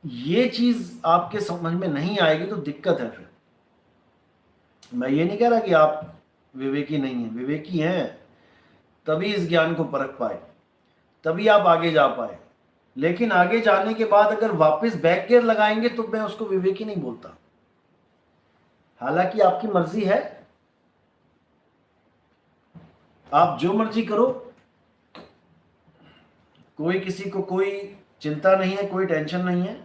ये चीज आपके समझ में नहीं आएगी तो दिक्कत है। फिर मैं ये नहीं कह रहा कि आप विवेकी नहीं हैं, विवेकी हैं, तभी इस ज्ञान को परख पाए, तभी आप आगे जा पाए। लेकिन आगे जाने के बाद अगर वापस बैक गियर लगाएंगे तो मैं उसको विवेकी नहीं बोलता। हालांकि आपकी मर्जी है, आप जो मर्जी करो, कोई किसी को कोई चिंता नहीं है, कोई टेंशन नहीं है।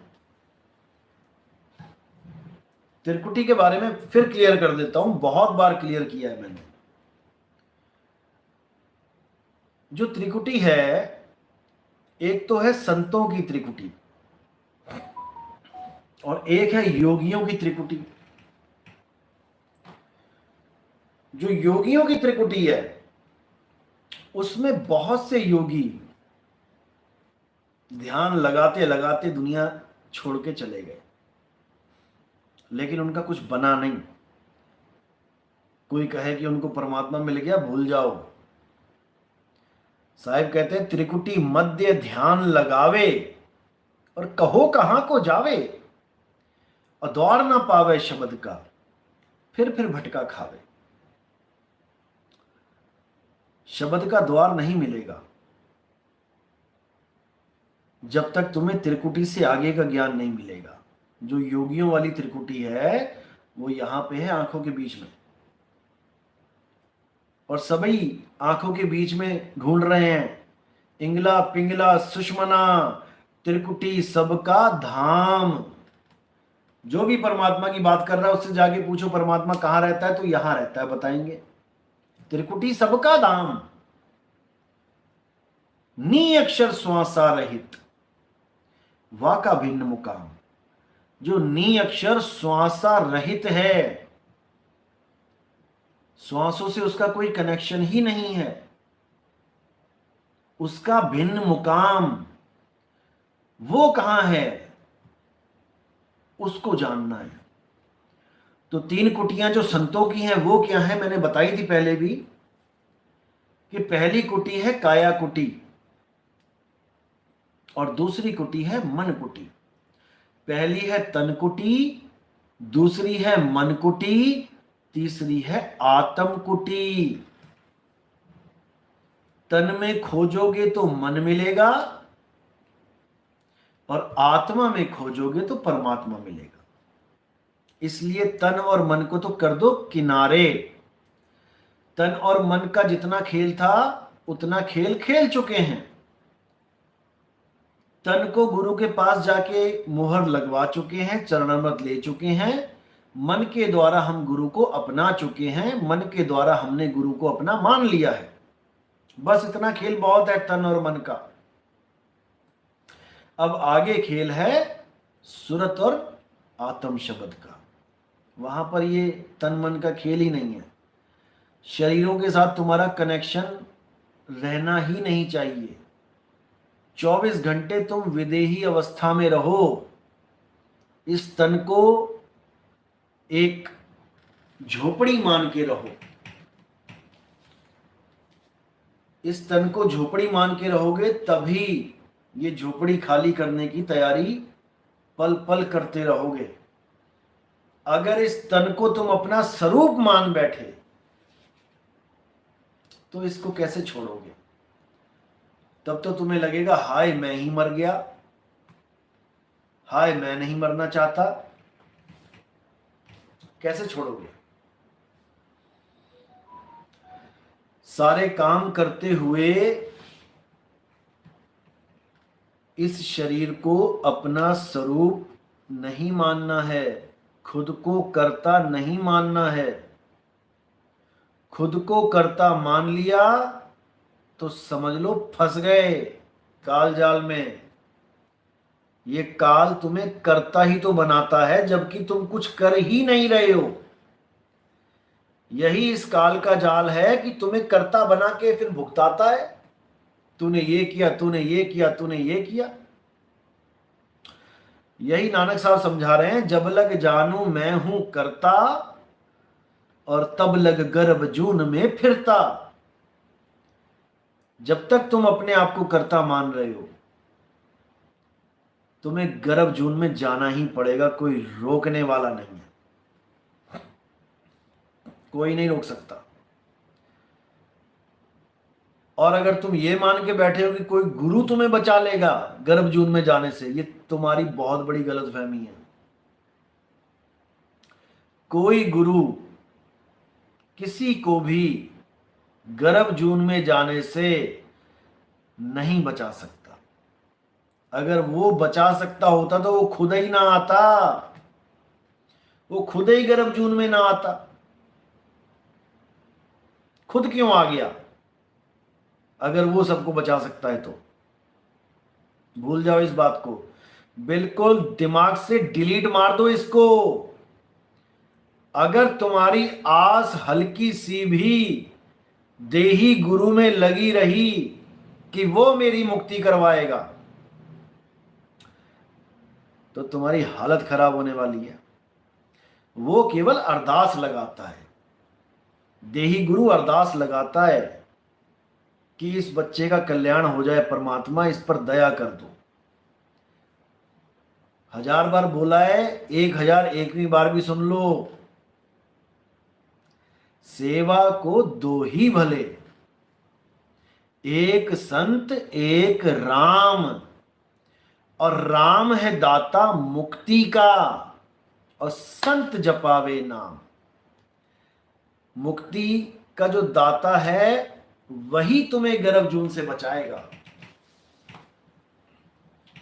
त्रिकुटी के बारे में फिर क्लियर कर देता हूं, बहुत बार क्लियर किया है मैंने। जो त्रिकुटी है, एक तो है संतों की त्रिकुटी और एक है योगियों की त्रिकुटी। जो योगियों की त्रिकुटी है उसमें बहुत से योगी ध्यान लगाते लगाते दुनिया छोड़ के चले गए, लेकिन उनका कुछ बना नहीं। कोई कहे कि उनको परमात्मा मिल गया, भूल जाओ। साहिब कहते हैं त्रिकुटी मध्य ध्यान लगावे और कहो कहां को जावे, और द्वार ना पावे शब्द का, फिर भटका खावे। शब्द का द्वार नहीं मिलेगा जब तक तुम्हें त्रिकुटी से आगे का ज्ञान नहीं मिलेगा। जो योगियों वाली त्रिकुटी है वो यहां पे है, आंखों के बीच में, और सभी आंखों के बीच में ढूंढ रहे हैं। इंगला पिंगला सुषमना त्रिकुटी सबका धाम। जो भी परमात्मा की बात कर रहा है उससे जाके पूछो परमात्मा कहां रहता है, तो यहां रहता है, बताएंगे। त्रिकुटी सबका धाम, नी अक्षर श्वासा रहित, वा का भिन्न मुकाम। जो नी अक्षर श्वासा रहित है, श्वासों से उसका कोई कनेक्शन ही नहीं है, उसका भिन्न मुकाम वो कहां है, उसको जानना है। तो तीन कुटियां जो संतों की हैं वो क्या है, मैंने बताई थी पहले भी कि पहली कुटी है काया कुटी और दूसरी कुटी है मन कुटी। पहली है तन कुटी, दूसरी है मन कुटी, तीसरी है आत्म कुटी। तन में खोजोगे तो मन मिलेगा और आत्मा में खोजोगे तो परमात्मा मिलेगा। इसलिए तन और मन को तो कर दो किनारे। तन और मन का जितना खेल था उतना खेल खेल चुके हैं। तन को गुरु के पास जाके मुहर लगवा चुके हैं, चरणामृत ले चुके हैं। मन के द्वारा हम गुरु को अपना चुके हैं, मन के द्वारा हमने गुरु को अपना मान लिया है। बस इतना खेल बहुत है तन और मन का। अब आगे खेल है सुरत और आत्म शब्द का। वहां पर ये तन मन का खेल ही नहीं है। शरीरों के साथ तुम्हारा कनेक्शन रहना ही नहीं चाहिए। 24 घंटे तुम विदेही अवस्था में रहो। इस तन को एक झोपड़ी मान के रहो। इस तन को झोपड़ी मान के रहोगे तभी ये झोपड़ी खाली करने की तैयारी पल पल करते रहोगे। अगर इस तन को तुम अपना स्वरूप मान बैठे तो इसको कैसे छोड़ोगे? तब तो तुम्हें लगेगा हाय मैं ही मर गया, हाय मैं नहीं मरना चाहता। कैसे छोड़ोगे? सारे काम करते हुए इस शरीर को अपना स्वरूप नहीं मानना है, खुद को कर्ता नहीं मानना है। खुद को कर्ता मान लिया तो समझ लो फंस गए काल जाल में। ये काल तुम्हें कर्ता ही तो बनाता है जबकि तुम कुछ कर ही नहीं रहे हो। यही इस काल का जाल है कि तुम्हें कर्ता बना के फिर भुगताता है। तूने ये किया, तूने ये किया, तूने ये किया। यही नानक साहब समझा रहे हैं, जब लग जानू मैं हूं कर्ता और तब लग गर्भ जून में फिरता। जब तक तुम अपने आप को कर्ता मान रहे हो तुम्हें गर्भ जून में जाना ही पड़ेगा, कोई रोकने वाला नहीं है, कोई नहीं रोक सकता। और अगर तुम ये मान के बैठे हो कि कोई गुरु तुम्हें बचा लेगा गर्भ जून में जाने से, ये तुम्हारी बहुत बड़ी गलतफहमी है। कोई गुरु किसी को भी गर्भ जून में जाने से नहीं बचा सकता। अगर वो बचा सकता होता तो वो खुद ही ना आता, वो खुद ही गर्भ जून में ना आता। खुद क्यों आ गया? अगर वो सबको बचा सकता है तो भूल जाओ इस बात को, बिल्कुल दिमाग से डिलीट मार दो इसको। अगर तुम्हारी आस हल्की सी भी देही गुरु में लगी रही कि वो मेरी मुक्ति करवाएगा, तो तुम्हारी हालत खराब होने वाली है। वो केवल अरदास लगाता है, देही गुरु अरदास लगाता है कि इस बच्चे का कल्याण हो जाए, परमात्मा इस पर दया कर दो। 1000 बार बोला है, 1001वीं बार भी सुन लो। सेवा को दो ही भले, एक संत एक राम, और राम है दाता मुक्ति का, और संत जपावे नाम। मुक्ति का जो दाता है वही तुम्हें गर्भ जून से बचाएगा।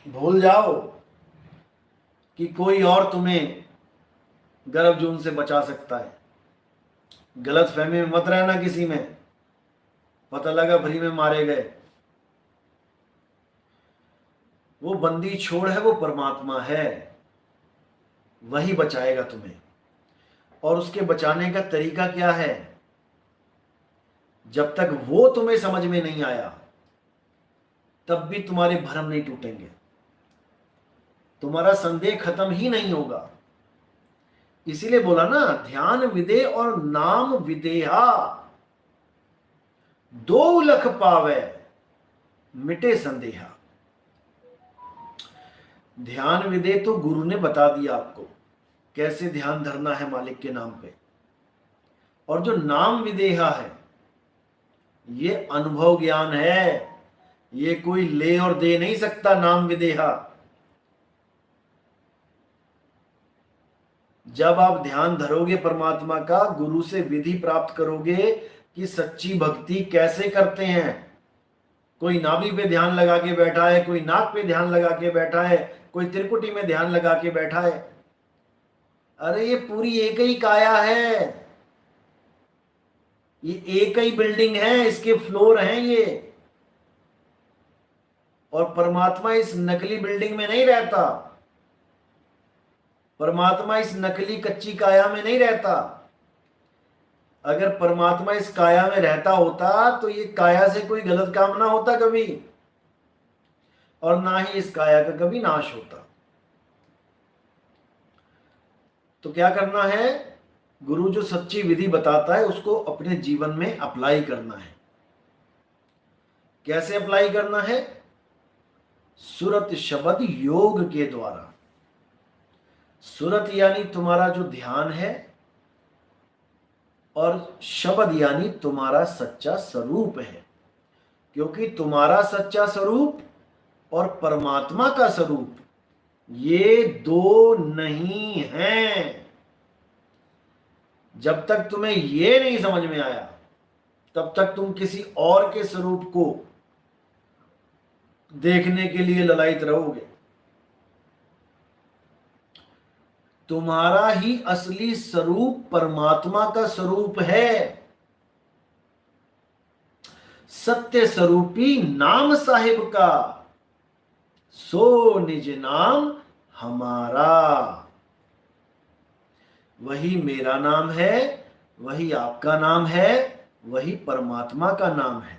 भूल जाओ कि कोई और तुम्हें गर्भ जून से बचा सकता है। गलत फहमी में मत रहना किसी में, पता लगा फ्री में मारे गए। वो बंदी छोड़ है, वो परमात्मा है, वही बचाएगा तुम्हें। और उसके बचाने का तरीका क्या है? जब तक वो तुम्हें समझ में नहीं आया तब भी तुम्हारे भरम नहीं टूटेंगे, तुम्हारा संदेह खत्म ही नहीं होगा। इसीलिए बोला ना, ध्यान विदे और नाम विदेहा, दो लख पावे मिटे संदेहा। ध्यान विदे तो गुरु ने बता दिया आपको कैसे ध्यान धरना है मालिक के नाम पे, और जो नाम विदेहा है ये अनुभव ज्ञान है, ये कोई ले और दे नहीं सकता। नाम विदेहा, जब आप ध्यान धरोगे परमात्मा का, गुरु से विधि प्राप्त करोगे कि सच्ची भक्ति कैसे करते हैं। कोई नाभि पे ध्यान लगा के बैठा है, कोई नाक पे ध्यान लगा के बैठा है, कोई त्रिकुटी में ध्यान लगा के बैठा है। अरे ये पूरी एक ही काया है, ये एक ही बिल्डिंग है, इसके फ्लोर हैं ये। और परमात्मा इस नकली बिल्डिंग में नहीं रहता, परमात्मा इस नकली कच्ची काया में नहीं रहता। अगर परमात्मा इस काया में रहता होता तो ये काया से कोई गलत काम ना होता कभी, और ना ही इस काया का कभी नाश होता। तो क्या करना है? गुरु जो सच्ची विधि बताता है उसको अपने जीवन में अप्लाई करना है। कैसे अप्लाई करना है? सुरत शब्द योग के द्वारा। सुरत यानी तुम्हारा जो ध्यान है, और शब्द यानी तुम्हारा सच्चा स्वरूप है। क्योंकि तुम्हारा सच्चा स्वरूप और परमात्मा का स्वरूप ये दो नहीं हैं। जब तक तुम्हें ये नहीं समझ में आया तब तक तुम किसी और के स्वरूप को देखने के लिए ललायित रहोगे। तुम्हारा ही असली स्वरूप परमात्मा का स्वरूप है। सत्य स्वरूपी नाम साहिब का, सो निज नाम हमारा। वही मेरा नाम है, वही आपका नाम है, वही परमात्मा का नाम है।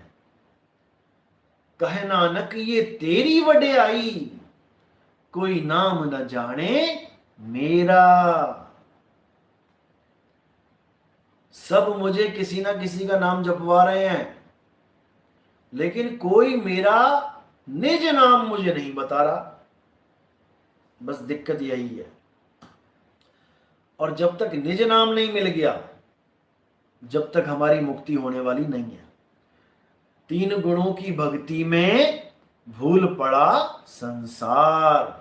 कहे नानक ये तेरी वड्याई, कोई नाम न जाने मेरा। सब मुझे किसी ना किसी का नाम जपवा रहे हैं, लेकिन कोई मेरा निज नाम मुझे नहीं बता रहा। बस दिक्कत यही है। और जब तक निज नाम नहीं मिल गया, जब तक हमारी मुक्ति होने वाली नहीं है। तीन गुणों की भक्ति में भूल पड़ा संसार,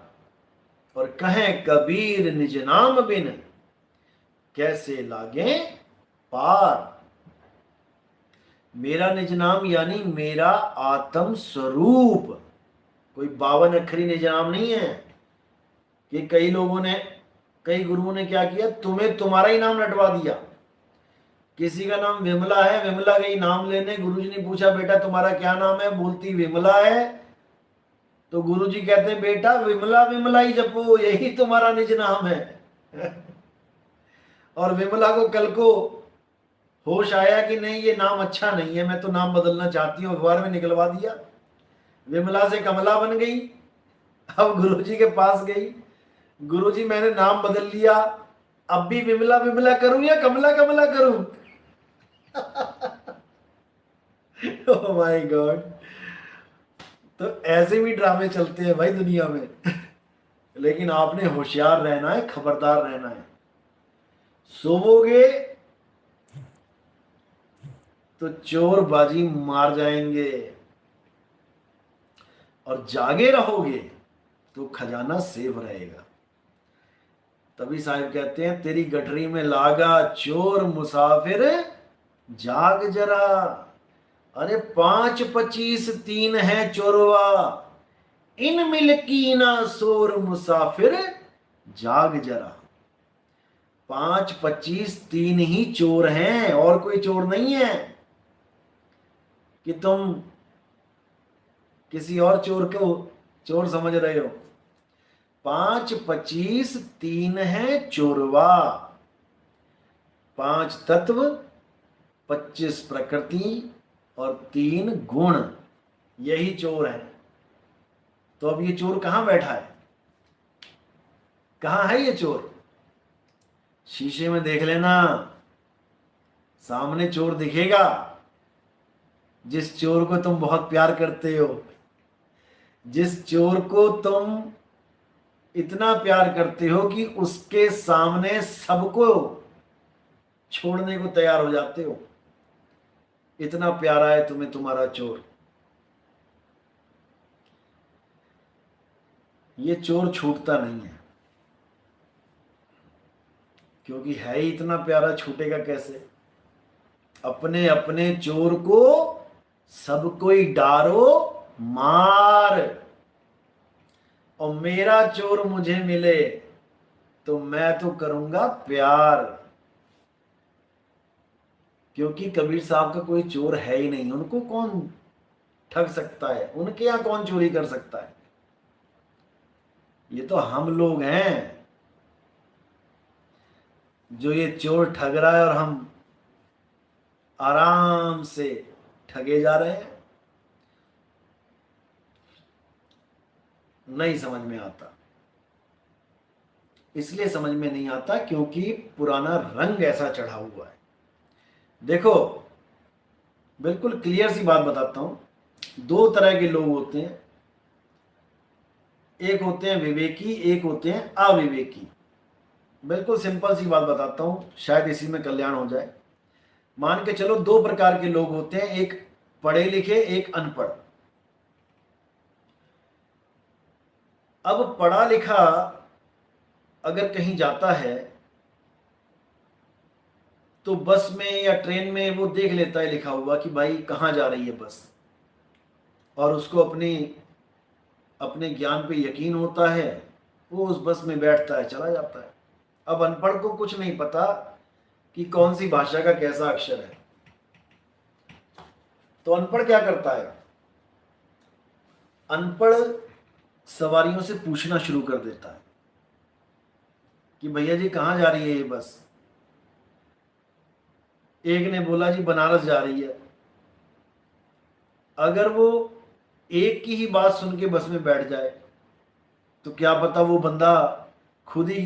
और कहें कबीर निज नाम बिन कैसे लागे पार। मेरा निज नाम यानी मेरा आत्म स्वरूप, कोई 52 अक्षरी निज नाम नहीं है। कि कई लोगों ने, कई गुरुओं ने क्या किया, तुम्हें तुम्हारा ही नाम रटवा दिया। किसी का नाम विमला है, विमला का ही नाम लेने गुरुजी ने पूछा बेटा तुम्हारा क्या नाम है, बोलती विमला है। तो गुरुजी कहते बेटा विमला विमला ही जपो, यही तुम्हारा निज नाम है। और विमला को कल को होश आया कि नहीं ये नाम अच्छा नहीं है, मैं तो नाम बदलना चाहती हूँ, अखबार में निकलवा दिया। विमला से कमला बन गई। अब गुरुजी के पास गई, गुरुजी मैंने नाम बदल लिया, अब भी विमला विमला करूं या कमला कमला करूं? Oh my God. तो ऐसे भी ड्रामे चलते हैं भाई दुनिया में। लेकिन आपने होशियार रहना है, खबरदार रहना है। सोवोगे तो चोर बाजी मार जाएंगे, और जागे रहोगे तो खजाना सेफ रहेगा। तभी साहिब कहते हैं तेरी गठरी में लागा चोर मुसाफिर जाग जरा। अरे 5 25 3 है चोरवा, इन मिलकी ना सोर मुसाफिर जाग जरा। 5 25 3 ही चोर हैं, और कोई चोर नहीं है कि तुम किसी और चोर को चोर समझ रहे हो। 5 25 3 है चोरवा। 5 तत्व, 25 प्रकृति और 3 गुण, यही चोर है। तो अब ये चोर कहां बैठा है, कहां है ये चोर? शीशे में देख लेना, सामने चोर दिखेगा। जिस चोर को तुम बहुत प्यार करते हो, जिस चोर को तुम इतना प्यार करते हो कि उसके सामने सबको छोड़ने को तैयार हो जाते हो, इतना प्यारा है तुम्हें तुम्हारा चोर। ये चोर छूटता नहीं है, क्योंकि है ही इतना प्यारा, छूटेगा कैसे? अपने अपने चोर को सब कोई डारो मार, और मेरा चोर मुझे मिले तो मैं तो करूंगा प्यार। क्योंकि कबीर साहब का कोई चोर है ही नहीं, उनको कौन ठग सकता है, उनके यहां कौन चोरी कर सकता है? ये तो हम लोग हैं जो ये चोर ठग रहा है, और हम आराम से ठगे जा रहे हैं। नहीं समझ में आता, इसलिए समझ में नहीं आता क्योंकि पुराना रंग ऐसा चढ़ा हुआ है। देखो बिल्कुल क्लियर सी बात बताता हूं, 2 तरह के लोग होते हैं, एक होते हैं विवेकी, एक होते हैं अविवेकी। बिल्कुल सिंपल सी बात बताता हूं, शायद इसी में कल्याण हो जाए। मान के चलो 2 प्रकार के लोग होते हैं, एक पढ़े लिखे, एक अनपढ़। अब पढ़ा लिखा अगर कहीं जाता है तो बस में या ट्रेन में वो देख लेता है लिखा हुआ कि भाई कहाँ जा रही है बस, और उसको अपने ज्ञान पे यकीन होता है, वो उस बस में बैठता है, चला जाता है। अब अनपढ़ को कुछ नहीं पता कि कौन सी भाषा का कैसा अक्षर है। तो अनपढ़ क्या करता है, अनपढ़ सवारियों से पूछना शुरू कर देता है कि भैया जी कहाँ जा रही है ये बस? एक ने बोला जी बनारस जा रही है। अगर वो एक की ही बात सुन के बस में बैठ जाए तो क्या पता वो बंदा खुद ही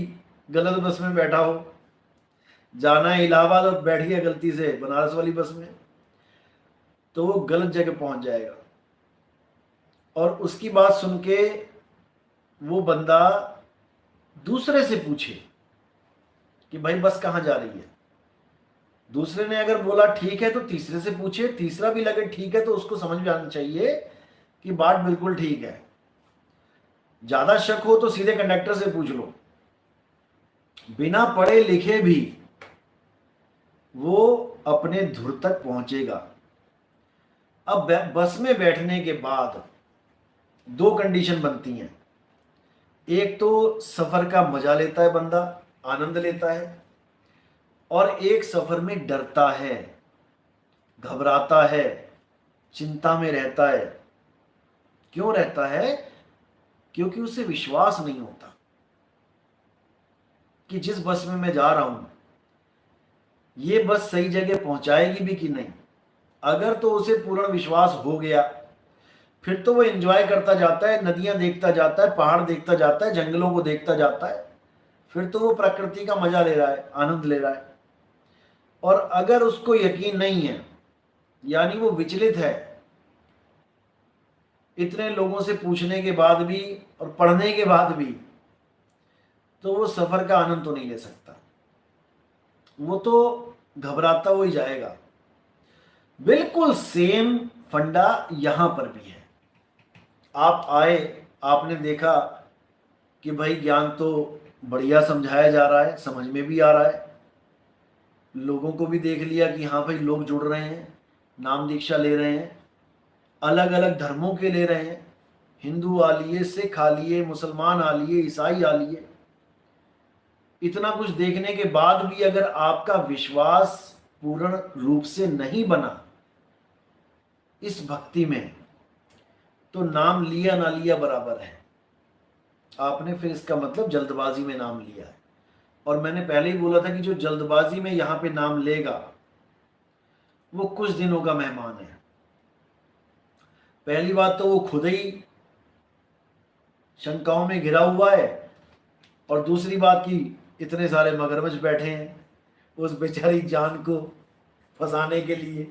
गलत बस में बैठा हो, जाना है इलाहाबाद और बैठ गया गलती से बनारस वाली बस में, तो वो गलत जगह पहुंच जाएगा। और उसकी बात सुन के वो बंदा दूसरे से पूछे कि भाई बस कहाँ जा रही है। दूसरे ने अगर बोला ठीक है तो तीसरे से पूछे, तीसरा भी लगे ठीक है तो उसको समझ में आना चाहिए कि बात बिल्कुल ठीक है। ज्यादा शक हो तो सीधे कंडक्टर से पूछ लो। बिना पढ़े लिखे भी वो अपने धुर तक पहुंचेगा। अब बस में बैठने के बाद दो कंडीशन बनती हैं। एक तो सफर का मजा लेता है बंदा, आनंद लेता है, और एक सफर में डरता है, घबराता है, चिंता में रहता है। क्यों रहता है? क्योंकि उसे विश्वास नहीं होता कि जिस बस में मैं जा रहा हूं ये बस सही जगह पहुंचाएगी भी कि नहीं। अगर तो उसे पूर्ण विश्वास हो गया फिर तो वो एंजॉय करता जाता है, नदियां देखता जाता है, पहाड़ देखता जाता है, जंगलों को देखता जाता है। फिर तो वो प्रकृति का मजा ले रहा है, आनंद ले रहा है। और अगर उसको यकीन नहीं है, यानी वो विचलित है, इतने लोगों से पूछने के बाद भी और पढ़ने के बाद भी, तो वो सफर का आनंद तो नहीं ले सकता। वो तो घबराता हुआ ही जाएगा। बिल्कुल सेम फंडा यहां पर भी है। आप आए, आपने देखा कि भाई ज्ञान तो बढ़िया समझाया जा रहा है, समझ में भी आ रहा है, लोगों को भी देख लिया कि हाँ भाई लोग जुड़ रहे हैं, नाम दीक्षा ले रहे हैं, अलग अलग धर्मों के ले रहे हैं, हिंदू आ लिए, सिख आ लिए, मुसलमान आ लिए, ईसाई आ लिए। इतना कुछ देखने के बाद भी अगर आपका विश्वास पूर्ण रूप से नहीं बना इस भक्ति में, तो नाम लिया ना लिया बराबर है। आपने फिर इसका मतलब जल्दबाजी में नाम लिया है। और मैंने पहले ही बोला था कि जो जल्दबाजी में यहां पे नाम लेगा वो कुछ दिनों का मेहमान है। पहली बात तो वो खुद ही शंकाओं में घिरा हुआ है, और दूसरी बात कि इतने सारे मगरमच्छ बैठे हैं उस बेचारी जान को फंसाने के लिए।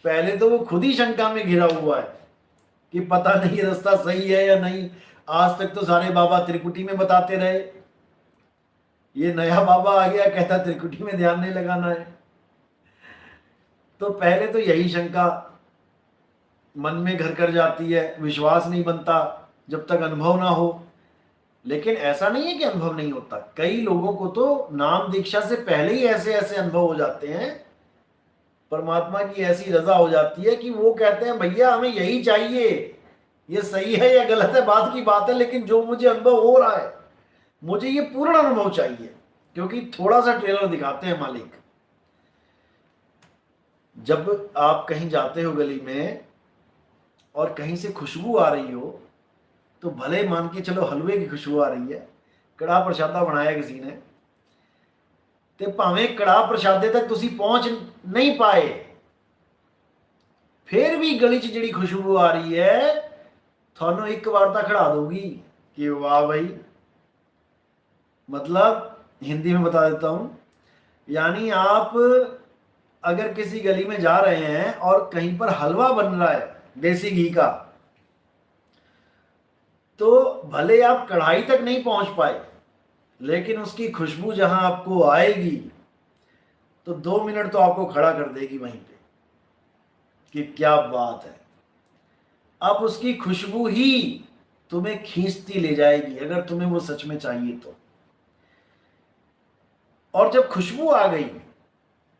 पहले तो वो खुद ही शंका में घिरा हुआ है कि पता नहीं रास्ता सही है या नहीं। आज तक तो सारे बाबा त्रिकुटी में बताते रहे, ये नया बाबा आ गया कहता त्रिकुटी में ध्यान नहीं लगाना है। तो पहले तो यही शंका मन में घर कर जाती है, विश्वास नहीं बनता जब तक अनुभव ना हो। लेकिन ऐसा नहीं है कि अनुभव नहीं होता। कई लोगों को तो नाम दीक्षा से पहले ही ऐसे ऐसे अनुभव हो जाते हैं, परमात्मा की ऐसी रजा हो जाती है कि वो कहते हैं भैया हमें यही चाहिए, ये सही है या गलत है बात की बात है, लेकिन जो मुझे अनुभव हो रहा है मुझे ये पूर्ण अनुभव चाहिए। क्योंकि थोड़ा सा ट्रेलर दिखाते हैं मालिक। जब आप कहीं जाते हो गली में और कहीं से खुशबू आ रही हो, तो भले मान के चलो हलवे की खुशबू आ रही है, कड़ा प्रसादा बनाया किसी ने, तो भावें कड़ा प्रसादे तक तुसी पहुंच नहीं पाए, फिर भी गली च जी खुशबू आ रही है थानू एक बार तो खड़ा दोगी कि वाह भाई। मतलब हिंदी में बता देता हूं, यानी आप अगर किसी गली में जा रहे हैं और कहीं पर हलवा बन रहा है देसी घी का, तो भले आप कढ़ाई तक नहीं पहुंच पाए, लेकिन उसकी खुशबू जहां आपको आएगी तो 2 मिनट तो आपको खड़ा कर देगी वहीं पे कि क्या बात है। अब उसकी खुशबू ही तुम्हें खींचती ले जाएगी अगर तुम्हें वो सच में चाहिए तो। और जब खुशबू आ गई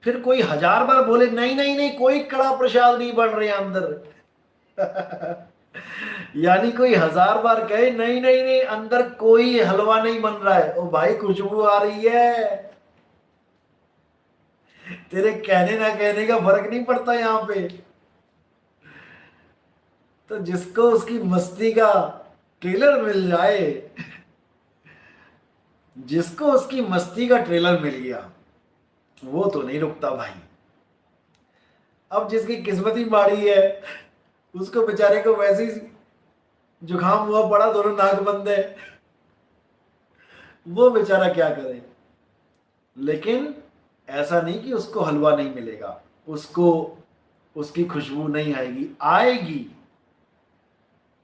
फिर कोई 1000 बार बोले नहीं नहीं नहीं कोई कड़ा प्रसाद नहीं बन रहे अंदर यानी कोई 1000 बार कहे नहीं नहीं नहीं अंदर कोई हलवा नहीं बन रहा है, ओ भाई खुशबू आ रही है। तेरे कहने ना कहने का फर्क नहीं पड़ता यहां पे। तो जिसको उसकी मस्ती का ट्रेलर मिल जाए, जिसको उसकी मस्ती का ट्रेलर मिल गया वो तो नहीं रुकता भाई। अब जिसकी किस्मत ही माड़ी है उसको बेचारे को वैसे ही जुकाम हुआ पड़ा, दोनों नाक बंद है, वो बेचारा क्या करे। लेकिन ऐसा नहीं कि उसको हलवा नहीं मिलेगा, उसको उसकी खुशबू नहीं आएगी, आएगी।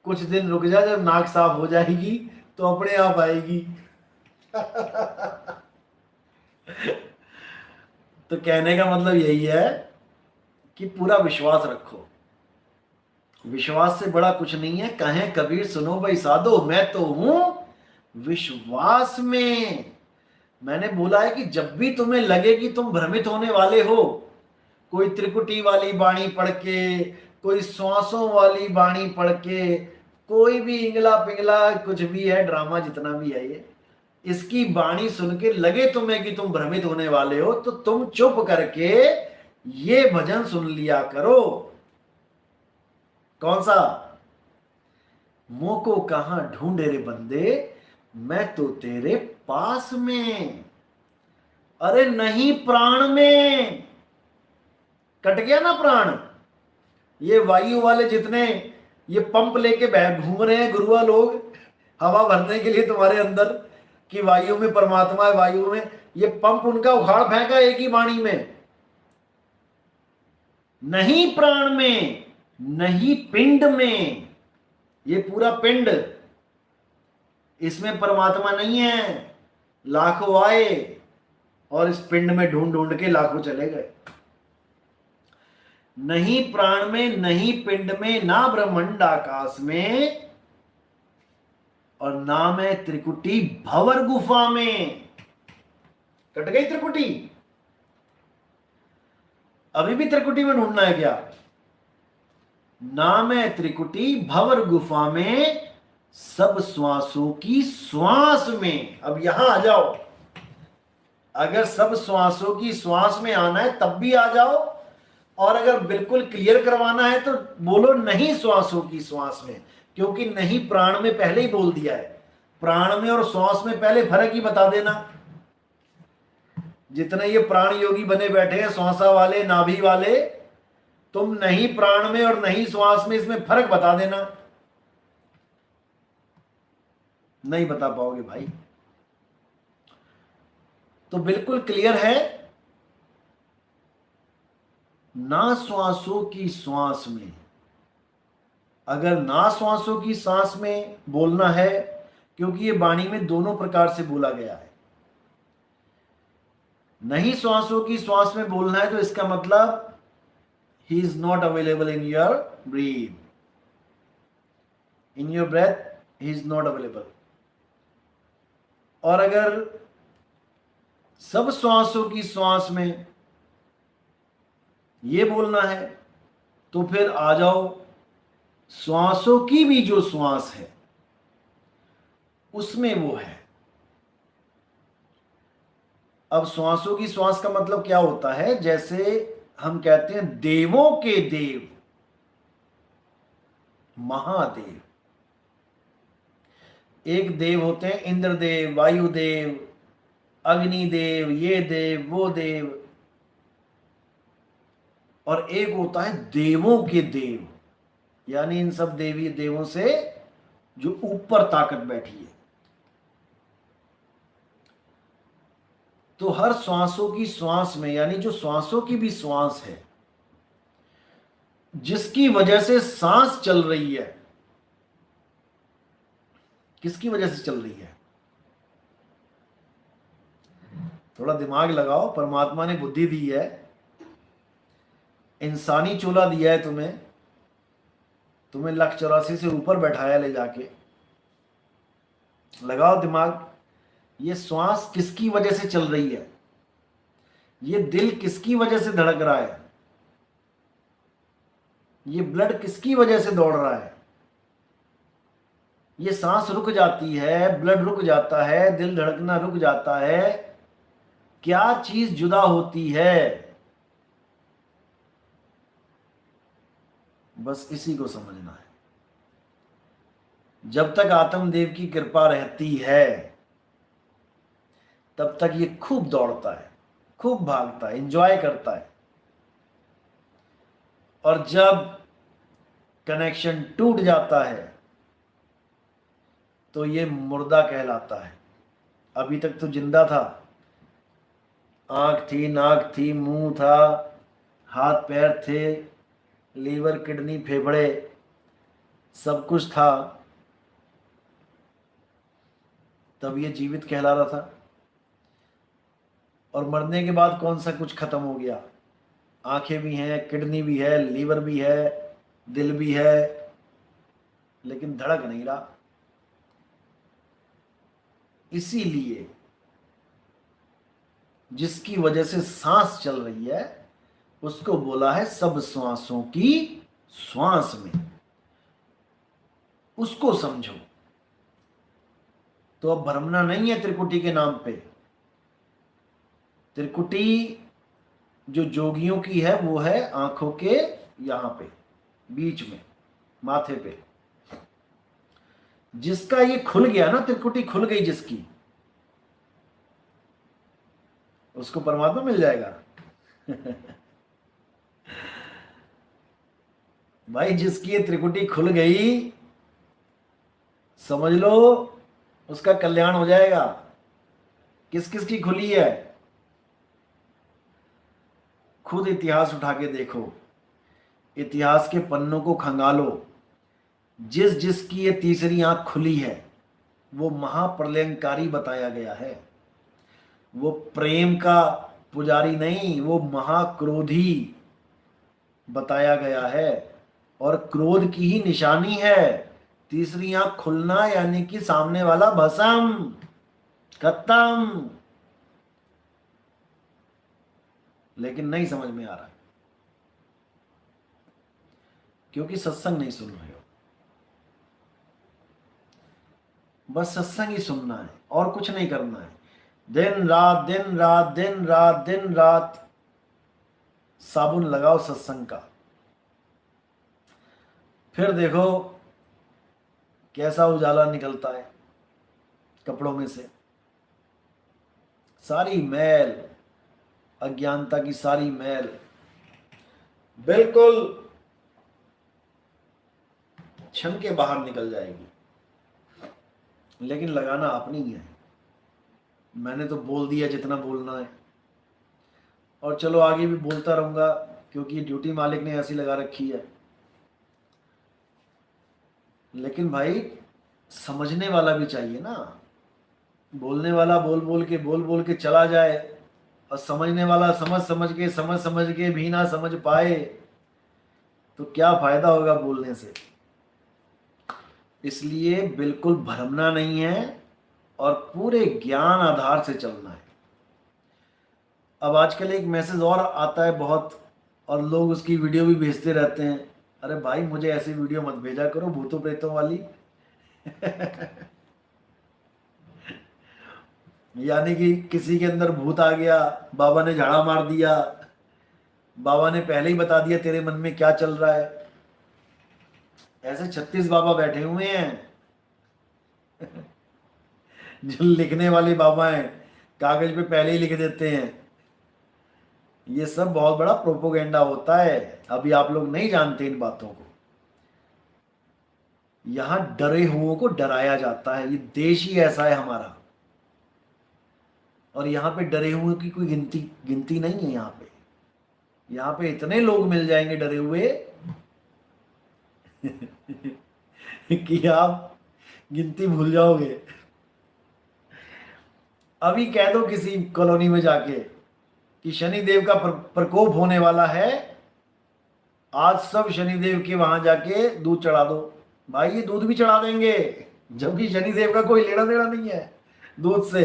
कुछ दिन रुक जा, जब नाक साफ हो जाएगी तो अपने आप आएगी। तो कहने का मतलब यही है कि पूरा विश्वास रखो। विश्वास से बड़ा कुछ नहीं है। कहें कबीर सुनो भाई साधो, मैं तो हूं विश्वास में। मैंने बोला है कि जब भी तुम्हें लगे कि तुम भ्रमित होने वाले हो, कोई त्रिकुटी वाली बाणी पढ़ के, कोई श्वासों वाली बाणी पढ़ के, कोई भी इंगला पिंगला कुछ भी है ड्रामा जितना भी है ये, इसकी बाणी सुन के लगे तुम्हें कि तुम भ्रमित होने वाले हो, तो तुम चुप करके ये भजन सुन लिया करो। कौन सा? मोको कहां ढूंढे रे बंदे, मैं तो तेरे पास में। अरे नहीं, प्राण में। कट गया ना प्राण। ये वायु वाले जितने ये पंप लेके बैठ घूम रहे हैं गुरुआ लोग, हवा भरने के लिए तुम्हारे अंदर, कि वायु में परमात्मा है, वायु में, ये पंप उनका उखाड़ फेंका एक ही वाणी में। नहीं प्राण में, नहीं पिंड में। ये पूरा पिंड, इसमें परमात्मा नहीं है। लाखों आए और इस पिंड में ढूंढ ढूंढ के लाखों चले गए। नहीं प्राण में, नहीं पिंड में, ना ब्रह्मांड आकाश में, और नाम है त्रिकुटी भंवर गुफा में। कट गई त्रिकुटी? अभी भी त्रिकुटी में ढूंढना है क्या? नाम है त्रिकुटी भंवर गुफा में, सब श्वासों की श्वास में। अब यहां आ जाओ। अगर सब श्वासों की श्वास में आना है तब भी आ जाओ, और अगर बिल्कुल क्लियर करवाना है तो बोलो नहीं श्वासों की श्वास में, क्योंकि नहीं प्राण में पहले ही बोल दिया है। प्राण में और श्वास में पहले फर्क ही बता देना। जितने ये प्राण योगी बने बैठे हैं, श्वासा वाले, नाभि वाले, तुम नहीं प्राण में और नहीं श्वास में, इसमें फर्क बता देना। नहीं बता पाओगे भाई। तो बिल्कुल क्लियर है, ना श्वासों की श्वास में। अगर ना श्वासों की सांस में बोलना है, क्योंकि ये वाणी में दोनों प्रकार से बोला गया है, नहीं श्वासों की श्वास में बोलना है तो इसका मतलब he is not available in your breath, in your breath he is not available. और अगर सब श्वासों की श्वास में ये बोलना है तो फिर आ जाओ, श्वासों की भी जो श्वास है उसमें वो है। अब श्वासों की श्वास का मतलब क्या होता है? जैसे हम कहते हैं देवों के देव महादेव। एक देव होते हैं इंद्रदेव, वायुदेव, अग्निदेव, ये देव, वो देव, और एक होता है देवों के देव, यानी इन सब देवी देवों से जो ऊपर ताकत बैठी है। तो हर श्वासों की श्वास में, यानी जो श्वासों की भी श्वास है, जिसकी वजह से सांस चल रही है, किसकी वजह से चल रही है? थोड़ा दिमाग लगाओ। परमात्मा ने बुद्धि दी है, इंसानी चोला दिया है तुम्हें, तुम्हें 1,84,00,000 से ऊपर बैठाया ले जाके। लगाओ दिमाग। ये श्वास किसकी वजह से चल रही है? ये दिल किसकी वजह से धड़क रहा है? ये ब्लड किसकी वजह से दौड़ रहा है? ये सांस रुक जाती है, ब्लड रुक जाता है, दिल धड़कना रुक जाता है, क्या चीज जुदा होती है? बस इसी को समझना है। जब तक आत्मदेव की कृपा रहती है तब तक ये खूब दौड़ता है, खूब भागता है, एंजॉय करता है। और जब कनेक्शन टूट जाता है तो ये मुर्दा कहलाता है। अभी तक तो जिंदा था, आंख थी, नाक थी, मुंह था, हाथ पैर थे, लीवर, किडनी, फेफड़े, सब कुछ था। तब ये जीवित कहला रहा था। और मरने के बाद कौन सा कुछ खत्म हो गया? आंखें भी हैं, किडनी भी है, लीवर भी है, दिल भी है, लेकिन धड़क नहीं रहा। इसीलिए जिसकी वजह से सांस चल रही है उसको बोला है सब श्वासों की श्वास में। उसको समझो। तो अब भ्रमना नहीं है त्रिकुटी के नाम पे। त्रिकुटी जो जोगियों की है वो है आंखों के यहां पे बीच में, माथे पे। जिसका ये खुल गया ना, त्रिकुटी खुल गई जिसकी, उसको परमात्मा मिल जाएगा। भाई जिसकी ये त्रिकुटी खुल गई, समझ लो उसका कल्याण हो जाएगा। किस किस की खुली है? खुद इतिहास उठा के देखो, इतिहास के पन्नों को खंगालो। जिस जिसकी ये तीसरी आंख खुली है वो महाप्रलयंकारी बताया गया है। वो प्रेम का पुजारी नहीं, वो महाक्रोधी बताया गया है। और क्रोध की ही निशानी है तीसरी आंख खुलना, यानी कि सामने वाला भस्म, खत्म। लेकिन नहीं समझ में आ रहा है क्योंकि सत्संग नहीं सुन रहे हो। बस सत्संग ही सुनना है और कुछ नहीं करना है। दिन रात दिन रात दिन रात दिन रात साबुन लगाओ सत्संग का, फिर देखो कैसा उजाला निकलता है कपड़ों में से। सारी मैल, अज्ञानता की सारी मैल बिल्कुल क्षण के बाहर निकल जाएगी। लेकिन लगाना अपनी ही है। मैंने तो बोल दिया जितना बोलना है, और चलो आगे भी बोलता रहूंगा क्योंकि ड्यूटी मालिक ने ऐसी लगा रखी है। लेकिन भाई समझने वाला भी चाहिए ना। बोलने वाला बोल बोल के चला जाए और समझने वाला समझ समझ के भी ना समझ पाए तो क्या फायदा होगा बोलने से। इसलिए बिल्कुल भ्रमना नहीं है और पूरे ज्ञान आधार से चलना है। अब आजकल एक मैसेज और आता है बहुत, और लोग उसकी वीडियो भी भेजते रहते हैं। अरे भाई मुझे ऐसी वीडियो मत भेजा करो भूतों प्रेतों वाली। यानी कि किसी के अंदर भूत आ गया, बाबा ने झाड़ा मार दिया, बाबा ने पहले ही बता दिया तेरे मन में क्या चल रहा है। ऐसे 36 बाबा बैठे हुए हैं। जो लिखने वाले बाबा हैं, कागज पे पहले ही लिख देते हैं। ये सब बहुत बड़ा प्रोपोगेंडा होता है। अभी आप लोग नहीं जानते इन बातों को। यहां डरे हुओं को डराया जाता है। ये देश ही ऐसा है हमारा। और यहाँ पे डरे हुए की कोई गिनती गिनती नहीं है। यहाँ पे इतने लोग मिल जाएंगे डरे हुए कि आप गिनती भूल जाओगे। अभी कह दो किसी कॉलोनी में जाके कि शनिदेव का प्रकोप होने वाला है, आज सब शनिदेव के वहां जाके दूध चढ़ा दो। भाई ये दूध भी चढ़ा देंगे, जबकि शनिदेव का कोई लेना देना नहीं है दूध से।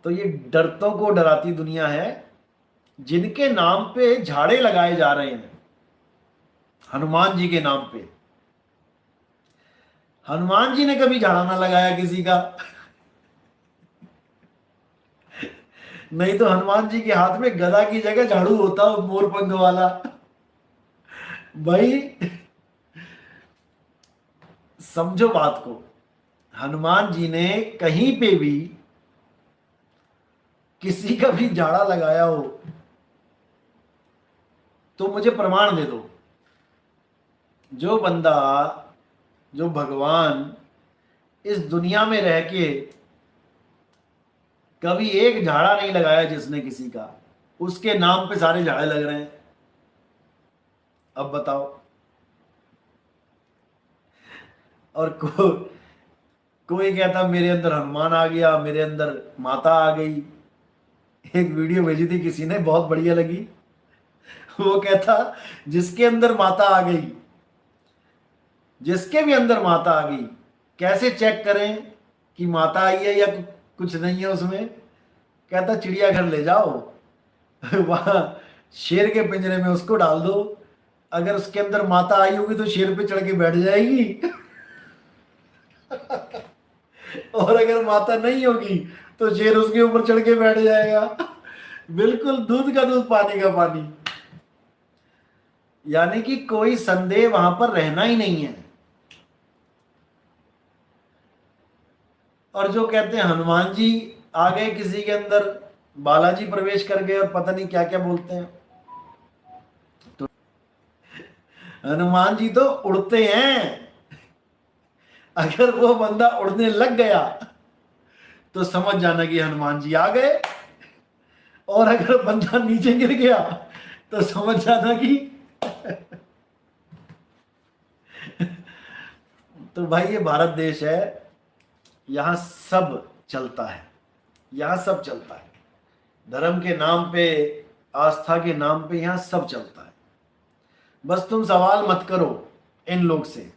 तो ये डरतों को डराती दुनिया है जिनके नाम पे झाड़े लगाए जा रहे हैं। हनुमान जी के नाम पे। हनुमान जी ने कभी झाड़ा ना लगाया किसी का। नहीं तो हनुमान जी के हाथ में गदा की जगह झाड़ू होता, मोर पंख वाला। भाई समझो बात को। हनुमान जी ने कहीं पे भी किसी का भी झाड़ा लगाया हो तो मुझे प्रमाण दे दो। जो बंदा, जो भगवान इस दुनिया में रह के कभी एक झाड़ा नहीं लगाया जिसने किसी का, उसके नाम पे सारे झाड़े लग रहे हैं। अब बताओ। और कोई कहता मेरे अंदर हनुमान आ गया, मेरे अंदर माता आ गई। एक वीडियो भेजी थी किसी ने, बहुत बढ़िया लगी। वो कहता जिसके अंदर माता आ गई, जिसके भी अंदर माता आ गई, कैसे चेक करें कि माता आई है या कुछ नहीं है उसमें? कहता चिड़ियाघर ले जाओ, वहां शेर के पिंजरे में उसको डाल दो, अगर उसके अंदर माता आई होगी तो शेर पे चढ़ के बैठ जाएगी। और अगर माता नहीं होगी तो शेर उसके ऊपर चढ़ के बैठ जाएगा। बिल्कुल दूध का दूध पानी का पानी। यानी कि कोई संदेह वहां पर रहना ही नहीं है। और जो कहते हैं हनुमान जी आ गए किसी के अंदर, बालाजी प्रवेश कर गए, और पता नहीं क्या क्या बोलते हैं। तो हनुमान जी तो उड़ते हैं, अगर वो बंदा उड़ने लग गया तो समझ जाना कि हनुमान जी आ गए, और अगर बंदा नीचे गिर गया तो समझ जाना कि तो भाई ये भारत देश है, यहां सब चलता है, यहां सब चलता है। धर्म के नाम पे, आस्था के नाम पे यहां सब चलता है। बस तुम सवाल मत करो इन लोग से,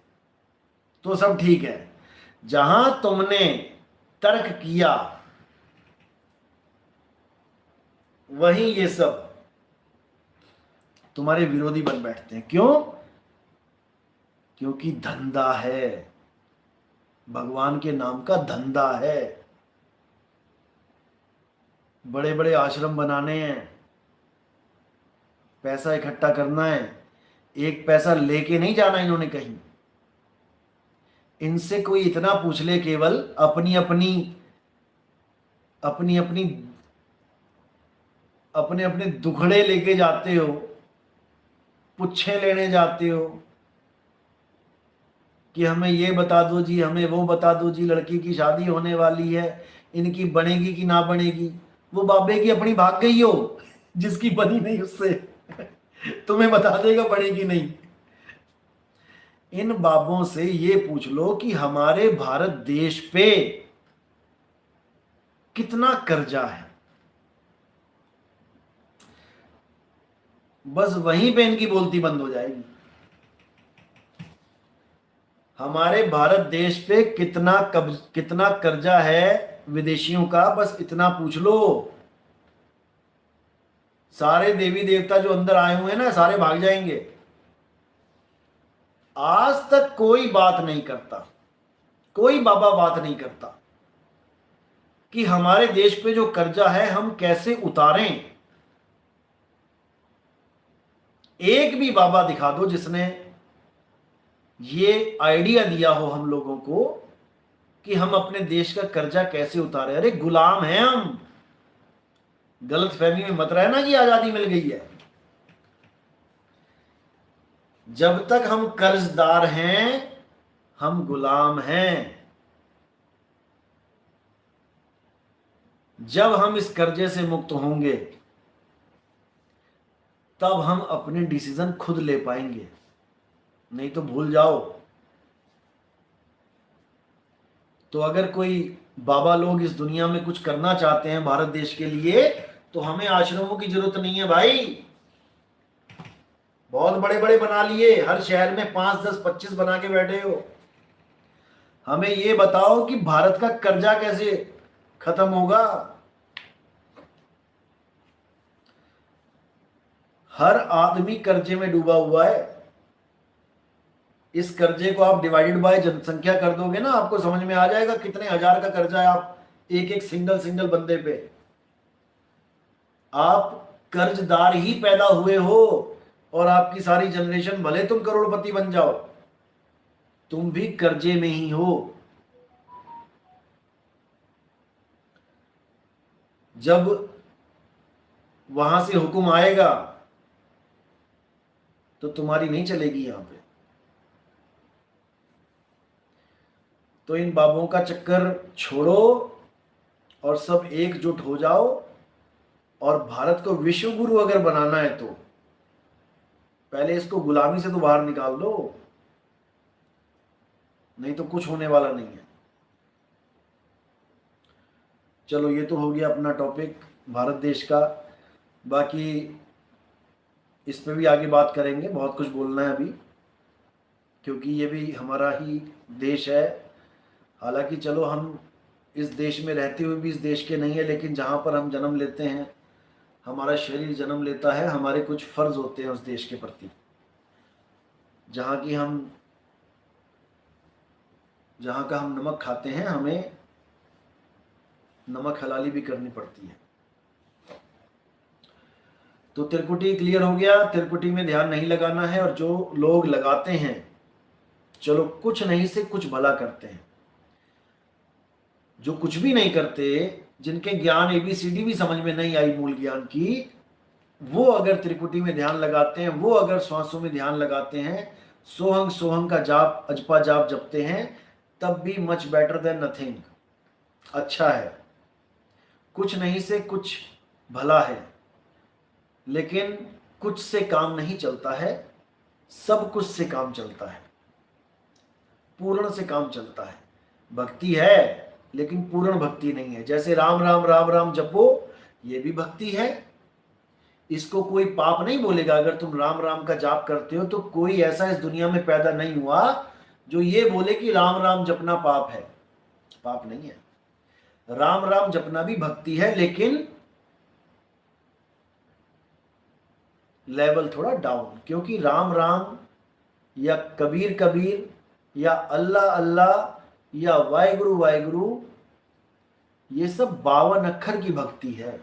तो सब ठीक है। जहां तुमने तर्क किया वहीं ये सब तुम्हारे विरोधी बन बैठते हैं। क्यों? क्योंकि धंधा है, भगवान के नाम का धंधा है। बड़े बड़े आश्रम बनाने हैं, पैसा इकट्ठा करना है, एक पैसा लेके नहीं जाना इन्होंने कहीं। इनसे कोई इतना पूछ ले, केवल अपनी अपनी अपनी अपनी अपने अपने दुखड़े लेके जाते हो, पुच्छे लेने जाते हो कि हमें ये बता दो जी, हमें वो बता दो जी, लड़की की शादी होने वाली है, इनकी बनेगी कि ना बनेगी। वो बाबे की अपनी भाग गई हो, जिसकी बनी नहीं उससे तुम्हें बता देगा बनेगी नहीं। इन बाबों से ये पूछ लो कि हमारे भारत देश पे कितना कर्जा है, बस वहीं पे इनकी बोलती बंद हो जाएगी। हमारे भारत देश पे कितना कर्जा है विदेशियों का, बस इतना पूछ लो। सारे देवी देवता जो अंदर आए हुए हैं ना, सारे भाग जाएंगे। आज तक कोई बात नहीं करता, कोई बाबा बात नहीं करता कि हमारे देश पे जो कर्जा है हम कैसे उतारें। एक भी बाबा दिखा दो जिसने ये आइडिया दिया हो हम लोगों को कि हम अपने देश का कर्जा कैसे उतारें। अरे गुलाम हैं हम, गलत फहमी में मत रहना कि आजादी मिल गई है। जब तक हम कर्जदार हैं हम गुलाम हैं। जब हम इस कर्जे से मुक्त होंगे तब हम अपने डिसीजन खुद ले पाएंगे, नहीं तो भूल जाओ। तो अगर कोई बाबा लोग इस दुनिया में कुछ करना चाहते हैं भारत देश के लिए, तो हमें आश्रमों की जरूरत नहीं है भाई। बहुत बड़े बड़े बना लिए, हर शहर में 5, 10, 25 बना के बैठे हो। हमें ये बताओ कि भारत का कर्जा कैसे खत्म होगा। हर आदमी कर्जे में डूबा हुआ है। इस कर्जे को आप डिवाइडेड बाय जनसंख्या कर दोगे ना, आपको समझ में आ जाएगा कितने हजार का कर्जा है आप एक एक सिंगल बंदे पे। आप कर्जदार ही पैदा हुए हो, और आपकी सारी जनरेशन, भले तुम करोड़पति बन जाओ, तुम भी कर्जे में ही हो। जब वहां से हुक्म आएगा तो तुम्हारी नहीं चलेगी यहां पे। तो इन बाबों का चक्कर छोड़ो और सब एकजुट हो जाओ। और भारत को विश्व गुरु अगर बनाना है तो पहले इसको गुलामी से तो बाहर निकाल दो, नहीं तो कुछ होने वाला नहीं है। चलो ये तो हो गया अपना टॉपिक भारत देश का। बाकी इस पे भी आगे बात करेंगे, बहुत कुछ बोलना है अभी, क्योंकि ये भी हमारा ही देश है। हालांकि चलो हम इस देश में रहते हुए भी इस देश के नहीं है, लेकिन जहाँ पर हम जन्म लेते हैं, हमारा शरीर जन्म लेता है, हमारे कुछ फर्ज होते हैं उस देश के प्रति। जहाँ का हम नमक खाते हैं, हमें नमक हलाली भी करनी पड़ती है। तो त्रिकुटी क्लियर हो गया, त्रिकुटी में ध्यान नहीं लगाना है। और जो लोग लगाते हैं, चलो कुछ नहीं से कुछ भला करते हैं, जो कुछ भी नहीं करते, जिनके ज्ञान ABCD भी समझ में नहीं आई मूल ज्ञान की, वो अगर त्रिकुटी में ध्यान लगाते हैं, वो अगर श्वासों में ध्यान लगाते हैं, सोहंग सोहंग का जाप, अजपा जाप जपते हैं, तब भी मच बेटर देन नथिंग, अच्छा है। कुछ नहीं से कुछ भला है, लेकिन कुछ से काम नहीं चलता है, सब कुछ से काम चलता है, पूर्ण से काम चलता है। भक्ति है लेकिन पूर्ण भक्ति नहीं है। जैसे राम राम राम राम जपो, ये भी भक्ति है, इसको कोई पाप नहीं बोलेगा। अगर तुम राम राम का जाप करते हो तो कोई ऐसा इस दुनिया में पैदा नहीं हुआ जो ये बोले कि राम राम जपना पाप है। पाप नहीं है, राम राम जपना भी भक्ति है, लेकिन लेवल थोड़ा डाउन। क्योंकि राम राम या कबीर कबीर या अल्लाह अल्लाह या वाहिगुरु वाहिगुरु, ये सब 52 अक्षर की भक्ति है।